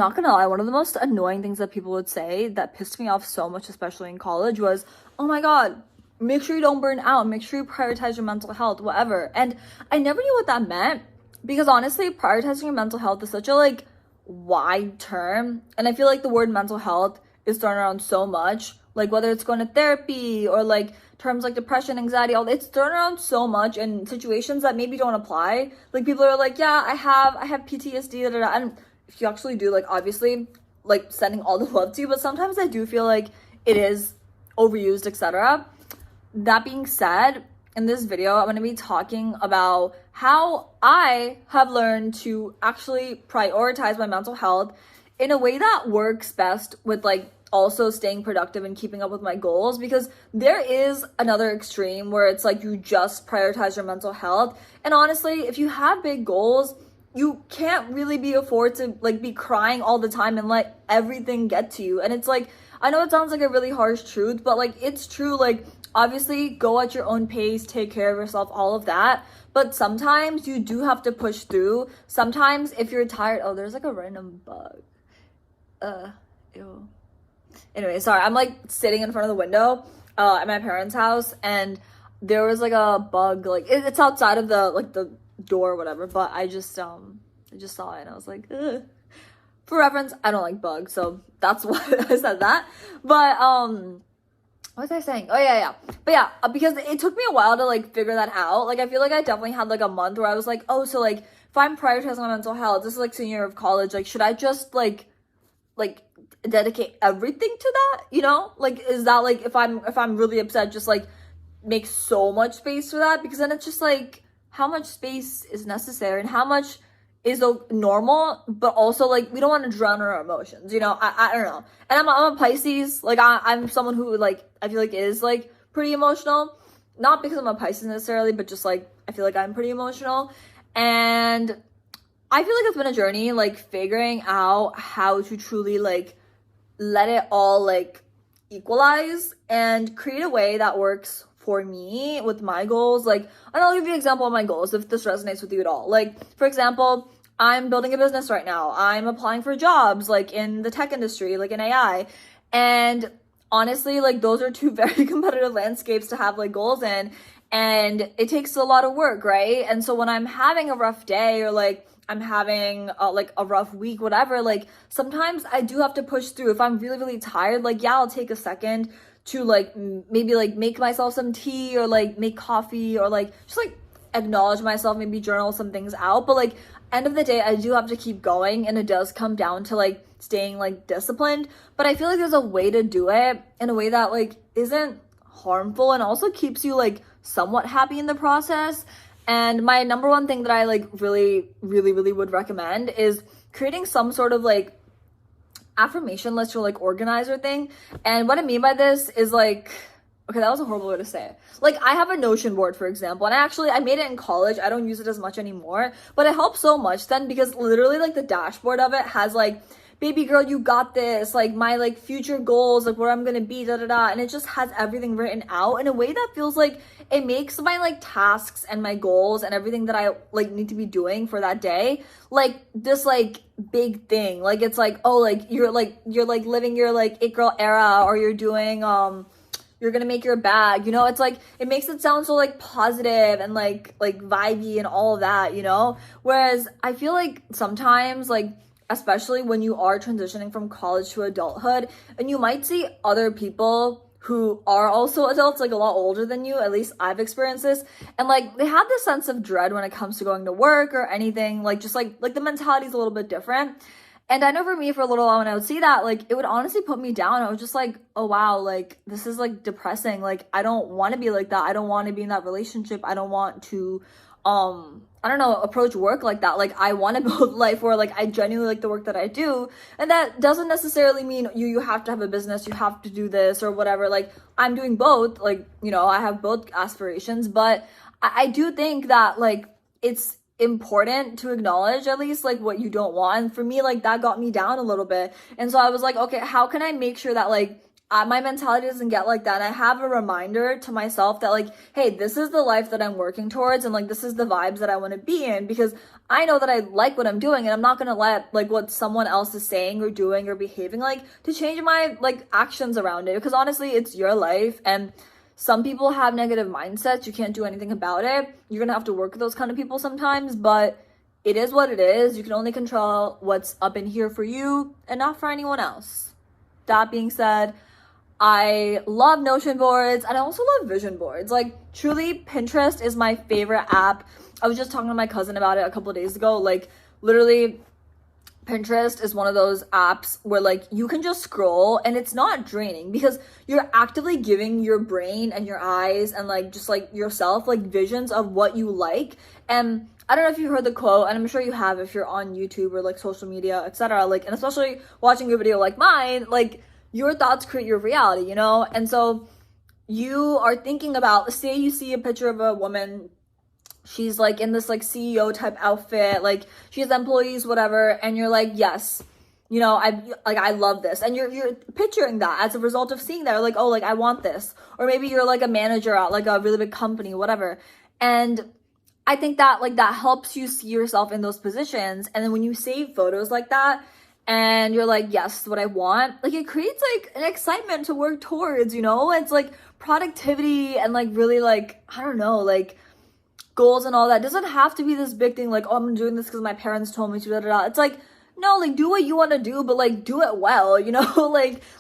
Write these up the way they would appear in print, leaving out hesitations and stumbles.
Not gonna lie, one of the most annoying things that people would say that pissed me off so much, especially in college, was, oh my god, make sure you don't burn out, make sure you prioritize your mental health, whatever. And I never knew what that meant, because honestly, prioritizing your mental health is such a like wide term, and I feel like the word mental health is thrown around so much, like whether it's going to therapy or like terms like depression, anxiety, all it's thrown around so much in situations that maybe don't apply. Like people are like, yeah, I have PTSD, da, da, da. And if you actually do, like, obviously, like, sending all the love to you, but sometimes I do feel like it is overused, etc. That being said, in this video, I'm going to be talking about how I have learned to actually prioritize my mental health in a way that works best with, like, also staying productive and keeping up with my goals, because there is another extreme where it's like you just prioritize your mental health. And honestly, if you have big goals, you can't really be afford to like be crying all the time and let everything get to you. And it's like, I know it sounds like a really harsh truth, but like it's true. Like obviously go at your own pace, take care of yourself, all of that, but sometimes you do have to push through. Sometimes if you're tired, oh, there's like a random bug, ew. Anyway, sorry, I'm like sitting in front of the window at my parents' house, and there was like a bug, like it's outside of the like the door or whatever, but I just saw it and I was like, ugh. For reference, I don't like bugs, so that's why I said that. But what was I saying? Oh yeah. But yeah, because it took me a while to like figure that out. Like I feel like I definitely had like a month where I was like, oh, so like if I'm prioritizing my mental health, this is like senior year of college, like should I just like dedicate everything to that, you know? Like is that like if I'm really upset, just like make so much space for that? Because then it's just like how much space is necessary and how much is normal, but also like we don't want to drown our emotions, you know? I don't know. And I'm a Pisces. Like I'm someone who like I feel like is like pretty emotional, not because I'm a Pisces necessarily, but just like I feel like I'm pretty emotional. And I feel like it's been a journey, like figuring out how to truly like let it all like equalize and create a way that works for me with my goals. Like, and I'll give you an example of my goals if this resonates with you at all. Like, for example, I'm building a business right now. I'm applying for jobs like in the tech industry, like in AI. And honestly, like those are two very competitive landscapes to have like goals in. And it takes a lot of work, right? And so when I'm having a rough day or like I'm having like a rough week, whatever, like sometimes I do have to push through. If I'm really, really tired, like, yeah, I'll take a second to like maybe like make myself some tea or like make coffee or like just like acknowledge myself, maybe journal some things out. But like end of the day, I do have to keep going, and it does come down to like staying like disciplined. But I feel like there's a way to do it in a way that like isn't harmful and also keeps you like somewhat happy in the process. And my number one thing that I like really would recommend is creating some sort of like affirmation list or like organizer thing. And what I mean by this is like, okay, that was a horrible way to say it. Like I have a Notion board, for example, and I made it in college. I don't use it as much anymore, but it helps so much then because literally like the dashboard of it has like, baby girl, you got this, like my like future goals, like where I'm gonna be, da da da, and it just has everything written out in a way that feels like it makes my like tasks and my goals and everything that I like need to be doing for that day like this like big thing. Like it's like, oh, like you're living your like it girl era, or you're doing you're gonna make your bag, you know? It's like it makes it sound so like positive and like vibey and all of that, you know? Whereas I feel like sometimes like especially when you are transitioning from college to adulthood, and you might see other people who are also adults, like a lot older than you, at least I've experienced this, and like they have this sense of dread when it comes to going to work or anything, like just like the mentality is a little bit different. And I know for me, for a little while when I would see that, like it would honestly put me down. I was just like, oh wow, like this is like depressing. Like I don't want to be like that. I don't want to be in that relationship. I don't want to I don't know, approach work like that. Like I want to build life where like I genuinely like the work that I do. And that doesn't necessarily mean you have to have a business, you have to do this or whatever. Like I'm doing both, like, you know, I have both aspirations, but I do think that like it's important to acknowledge at least like what you don't want. And for me, like that got me down a little bit. And so I was like, okay, how can I make sure that like my mentality doesn't get like that. And I have a reminder to myself that like, hey, this is the life that I'm working towards, and like this is the vibes that I want to be in, because I know that I like what I'm doing, and I'm not gonna let like what someone else is saying or doing or behaving like to change my like actions around it. Because honestly, it's your life, and some people have negative mindsets. You can't do anything about it. You're gonna have to work with those kind of people sometimes, but it is what it is. You can only control what's up in here for you and not for anyone else. That being said, I love Notion boards, and I also love vision boards. Like, truly, Pinterest is my favorite app. I was just talking to my cousin about it a couple of days ago. Like, literally, Pinterest is one of those apps where like you can just scroll and it's not draining, because you're actively giving your brain and your eyes and like just like yourself like visions of what you like. And I don't know if you heard the quote, and I'm sure you have if you're on YouTube or like social media, etc. Like, and especially watching a video like mine, like, your thoughts create your reality, you know? And so you are thinking about, say you see a picture of a woman, she's like in this like CEO type outfit, like she has employees, whatever, and you're like, yes, you know, I love this. And you're picturing that as a result of seeing that, or like, oh, like I want this. Or maybe you're like a manager at like a really big company, whatever. And I think that like that helps you see yourself in those positions. And then when you save photos like that, and you're like, yes, what I want, like it creates like an excitement to work towards, you know? It's like productivity and like really like, I don't know, like goals and all that. It doesn't have to be this big thing like, oh, I'm doing this because my parents told me to, da, da, da. It's like, no, like do what you want to do, but like do it well, you know?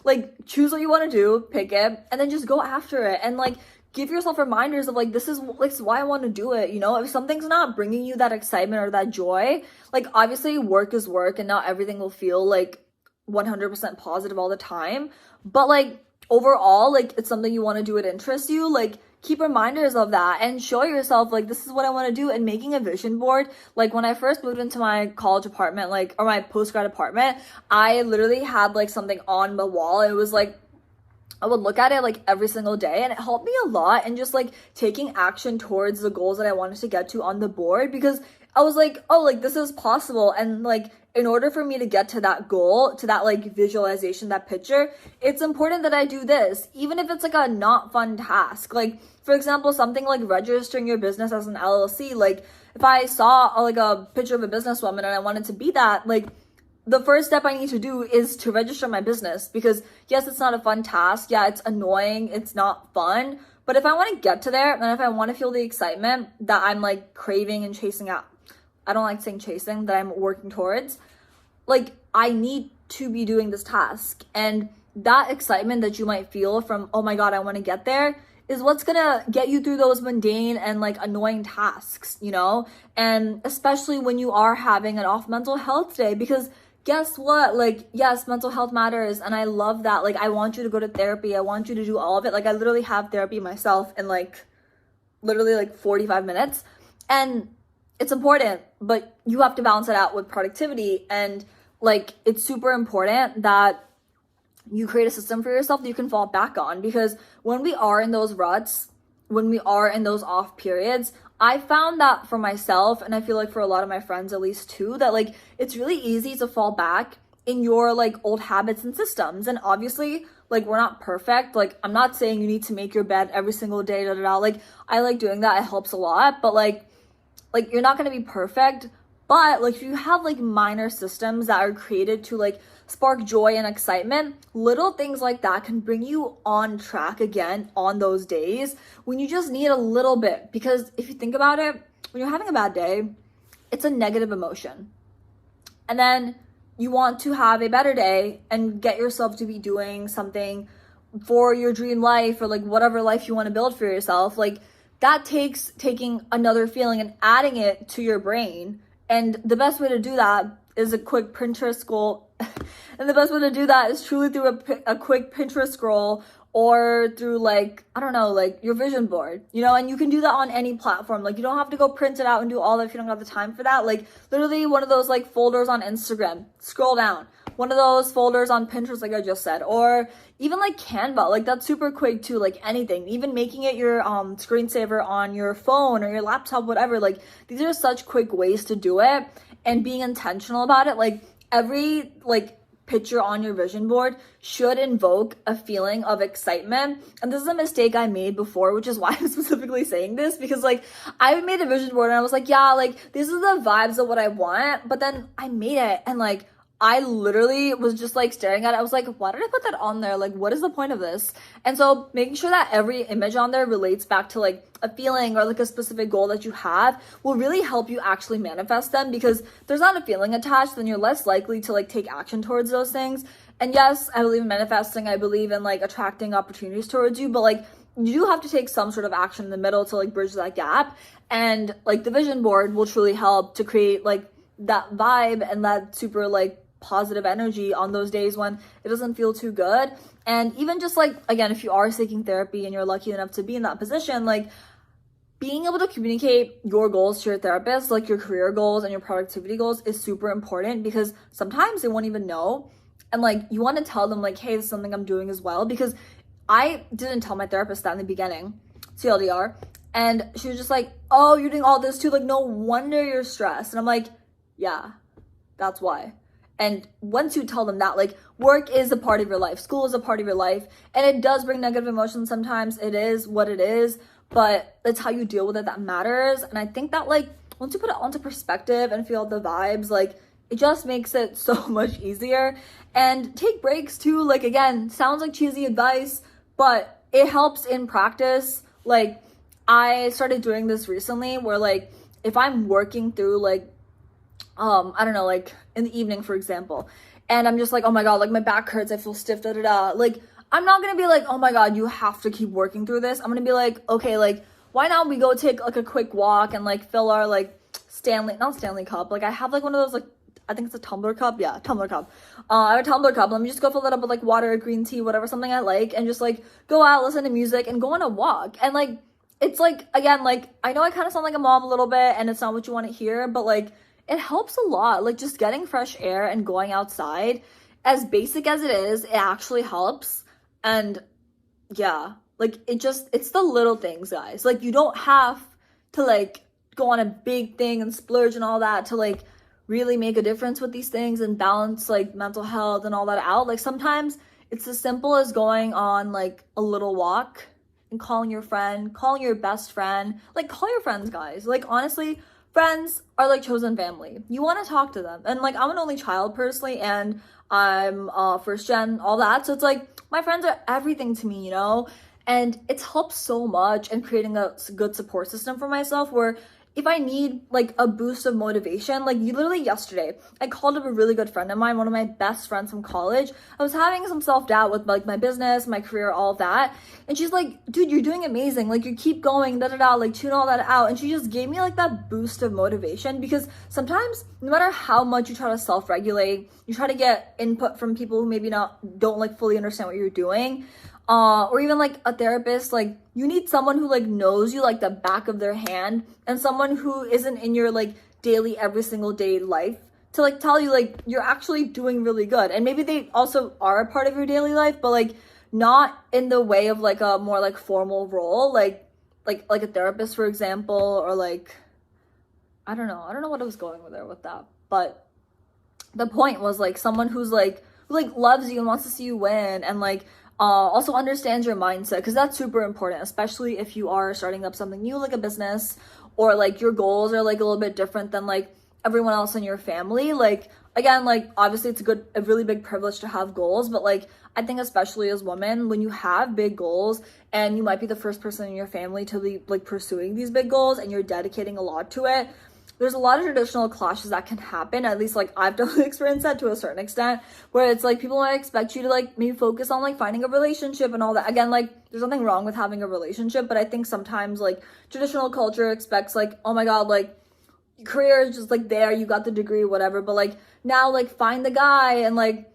like choose what you want to do, pick it, and then just go after it. And like give yourself reminders of like, this is like why I want to do it, you know? If something's not bringing you that excitement or that joy, like obviously work is work and not everything will feel like 100% positive all the time, but like overall, like it's something you want to do, it interests you, like keep reminders of that and show yourself like, this is what I want to do. And making a vision board, like when I first moved into my college apartment, like, or my post-grad apartment, I literally had like something on the wall. It was like, I would look at it like every single day, and it helped me a lot in just like taking action towards the goals that I wanted to get to on the board, because I was like, oh, like this is possible. And like in order for me to get to that goal, to that like visualization, that picture, it's important that I do this, even if it's like a not fun task. Like for example, something like registering your business as an LLC. Like if I saw like a picture of a businesswoman and I wanted to be that, like the first step I need to do is to register my business, because yes, it's not a fun task. Yeah, it's annoying. It's not fun. But if I want to get to there, and if I want to feel the excitement that I'm like craving and chasing out, I don't like saying chasing, that I'm working towards, like I need to be doing this task. And that excitement that you might feel from, oh my God, I want to get there, is what's gonna get you through those mundane and like annoying tasks, you know? And especially when you are having an off mental health day, because guess what? Like, yes, mental health matters. And I love that. Like, I want you to go to therapy. I want you to do all of it. Like, I literally have therapy myself in like, literally like 45 minutes. And it's important, but you have to balance it out with productivity. And like, it's super important that you create a system for yourself that you can fall back on, because when we are in those ruts, when we are in those off periods, I found that for myself, and I feel like for a lot of my friends at least too, that like it's really easy to fall back in your like old habits and systems. And obviously, like we're not perfect. Like I'm not saying you need to make your bed every single day, da, da, da. Like I like doing that, it helps a lot, but like you're not gonna be perfect. But like if you have like minor systems that are created to like spark joy and excitement, little things like that can bring you on track again on those days when you just need a little bit. Because if you think about it, when you're having a bad day, it's a negative emotion. And then you want to have a better day and get yourself to be doing something for your dream life, or like whatever life you want to build for yourself. Like that takes taking another feeling and adding it to your brain. And the best way to do that is a quick Pinterest scroll. And the best way to do that is truly through a quick Pinterest scroll, or through like, I don't know, like your vision board, you know? And you can do that on any platform. Like you don't have to go print it out and do all that if you don't have the time for that. Like literally one of those like folders on Instagram, scroll down. One of those folders on Pinterest, like I just said, or even like Canva, like that's super quick too, like anything, even making it your screensaver on your phone or your laptop, whatever. Like these are such quick ways to do it, and being intentional about it. Like every like picture on your vision board should invoke a feeling of excitement. And this is a mistake I made before, which is why I'm specifically saying this, because like I made a vision board and I was like, yeah, like this is the vibes of what I want, but then I made it and like I literally was just like staring at it. I was like, why did I put that on there? Like, what is the point of this? And so making sure that every image on there relates back to like a feeling or like a specific goal that you have will really help you actually manifest them, because if there's not a feeling attached, then you're less likely to like take action towards those things. And yes, I believe in manifesting. I believe in like attracting opportunities towards you, but like you do have to take some sort of action in the middle to like bridge that gap. And like the vision board will truly help to create like that vibe and that super like positive energy on those days when it doesn't feel too good. And even just like, again, if you are seeking therapy and you're lucky enough to be in that position, like being able to communicate your goals to your therapist, like your career goals and your productivity goals, is super important, because sometimes they won't even know. And like you want to tell them like, hey, this is something I'm doing as well, because I didn't tell my therapist that in the beginning, TLDR, and she was just like, oh, you're doing all this too, like no wonder you're stressed. And I'm like, yeah, that's why. And once you tell them that, like, work is a part of your life, school is a part of your life, and it does bring negative emotions sometimes, it is what it is, but it's how you deal with it that matters. And I think that, like, once you put it onto perspective and feel the vibes, like, it just makes it so much easier. And take breaks too, like, again, sounds like cheesy advice, but it helps in practice. Like, I started doing this recently where, like, if I'm working through, like, I don't know, like in the evening, for example, and I'm just like, oh my God, like my back hurts, I feel stiff, da da da. Like, I'm not gonna be like, oh my God, you have to keep working through this. I'm gonna be like, okay, like, why not we go take like a quick walk and like fill our like not Stanley cup. Like I have like one of those, like, I think it's a tumbler cup. Yeah, tumbler cup. I have a tumbler cup. Let me just go fill that up with like water, green tea, whatever, something I like, and just like go out, listen to music, and go on a walk. And like, it's like, again, like, I know I kind of sound like a mom a little bit, and it's not what you want to hear, but like, it helps a lot. Like just getting fresh air and going outside, as basic as it is, it actually helps. And yeah, like it's the little things, guys. Like you don't have to like go on a big thing and splurge and all that to like really make a difference with these things and balance like mental health and all that out. Like sometimes it's as simple as going on like a little walk and calling your friend, calling your best friend. Like call your friends, guys. Like honestly, friends are like chosen family. You want to talk to them. And like I'm an only child personally, and I'm first gen, all that. So it's like my friends are everything to me, you know? And it's helped so much in creating a good support system for myself, where if I need like a boost of motivation, like literally yesterday, I called up a really good friend of mine, one of my best friends from college. I was having some self-doubt with like my business, my career, all of that. And she's like, dude, you're doing amazing. Like you keep going, da da da, like tune all that out. And she just gave me like that boost of motivation, because sometimes no matter how much you try to self-regulate, you try to get input from people who maybe don't like fully understand what you're doing, or even like a therapist, like you need someone who like knows you like the back of their hand, and someone who isn't in your like daily every single day life to like tell you like you're actually doing really good. And maybe they also are a part of your daily life, but like not in the way of like a more like formal role, like a therapist, for example, or like I don't know what I was going with there with that, but the point was like someone who's like who like loves you and wants to see you win, and like also understands your mindset, because that's super important, especially if you are starting up something new like a business, or like your goals are like a little bit different than like everyone else in your family. Like again, like obviously it's a really big privilege to have goals, but like I think especially as women, when you have big goals and you might be the first person in your family to be like pursuing these big goals and you're dedicating a lot to it, there's a lot of traditional clashes that can happen. At least like I've definitely experienced that to a certain extent, where it's like people might expect you to like maybe focus on like finding a relationship and all that. Again, like there's nothing wrong with having a relationship, but I think sometimes like traditional culture expects like, oh my God, like career is just like there, you got the degree, whatever, but like now like find the guy and like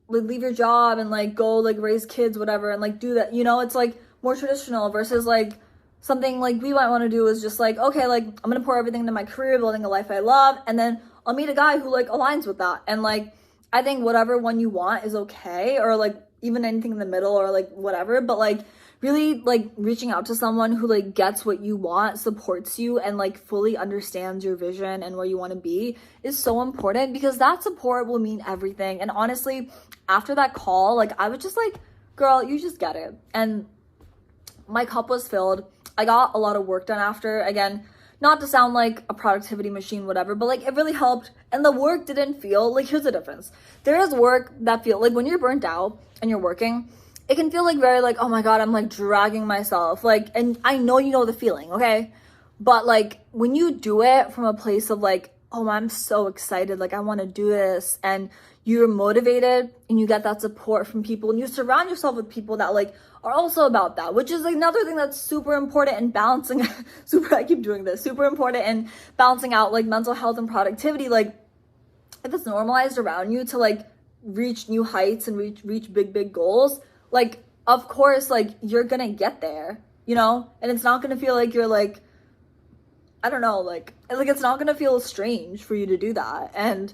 leave your job and like go like raise kids, whatever, and like do that, you know? It's like more traditional versus like something like we might want to do is just like, okay, like I'm gonna pour everything into my career, building a life I love, and then I'll meet a guy who like aligns with that. And like I think whatever one you want is okay, or like even anything in the middle, or like whatever, but like really like reaching out to someone who like gets what you want, supports you, and like fully understands your vision and where you want to be is so important, because that support will mean everything. And honestly, after that call, like I was just like, girl, you just get it. And my cup was filled. I got a lot of work done after. Again, not to sound like a productivity machine, whatever, but like it really helped. And the work didn't feel like, here's the difference. There is work that feel like when you're burnt out and you're working, it can feel like very like, oh my God, I'm like dragging myself. Like, and I know you know the feeling, okay? But like when you do it from a place of like, oh, I'm so excited, like I want to do this, and you're motivated and you get that support from people, and you surround yourself with people that like are also about that, which is like another thing that's super important in balancing I keep doing this, super important in balancing out like mental health and productivity. Like if it's normalized around you to like reach new heights and reach big goals, like of course like you're gonna get there, you know? And it's not gonna feel like you're like, I don't know, like it's not gonna feel strange for you to do that. And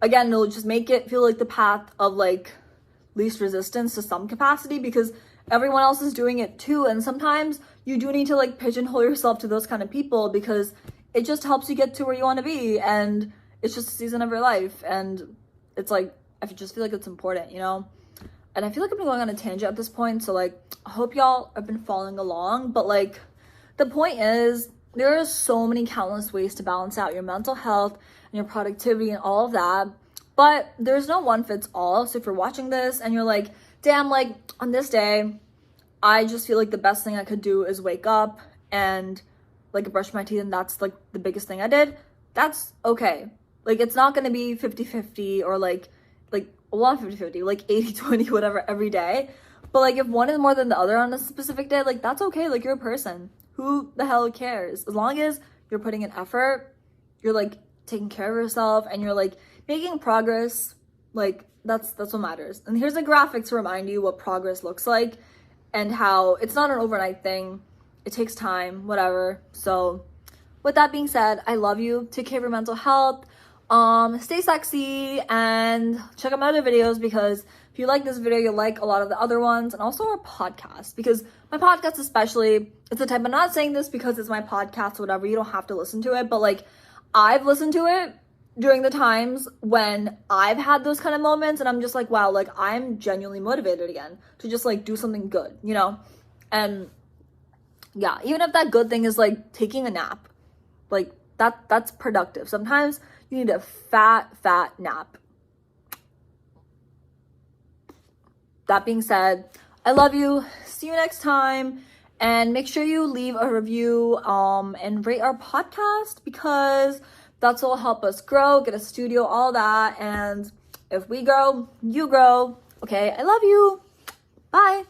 again, it'll just make it feel like the path of like least resistance to some capacity, because everyone else is doing it too. And sometimes you do need to like pigeonhole yourself to those kind of people, because it just helps you get to where you want to be, and it's just a season of your life. And it's like, I just feel like it's important, you know? And I feel like I've been going on a tangent at this point, so like I hope y'all have been following along. But like the point is, there are so many countless ways to balance out your mental health and your productivity and all of that, but there's no one fits all. So if you're watching this and you're like, damn, like on this day I just feel like the best thing I could do is wake up and like brush my teeth, and that's like the biggest thing I did, that's okay. Like it's not gonna be 50-50 or like well, not 50-50, like 80-20, whatever, every day. But like if one is more than the other on a specific day, like that's okay. Like you're a person. Who the hell cares? As long as you're putting in effort, you're like taking care of yourself, and you're like making progress, like that's what matters. And here's a graphic to remind you what progress looks like and how it's not an overnight thing. It takes time, whatever. So with that being said, I love you. Take care of your mental health. Stay sexy, and check out my other videos, because if you like this video, you'll like a lot of the other ones, and also our podcast, because my podcast especially, it's the type, I'm not saying this because it's my podcast or whatever, you don't have to listen to it, but like I've listened to it during the times when I've had those kind of moments, and I'm just like, wow, like I'm genuinely motivated again to just like do something good, you know? And yeah, even if that good thing is like taking a nap, like that's productive. Sometimes you need a fat nap. That being said, I love you. See you next time. And make sure you leave a review and rate our podcast, because that's what will help us grow, get a studio, all that. And if we grow, you grow. Okay, I love you. Bye.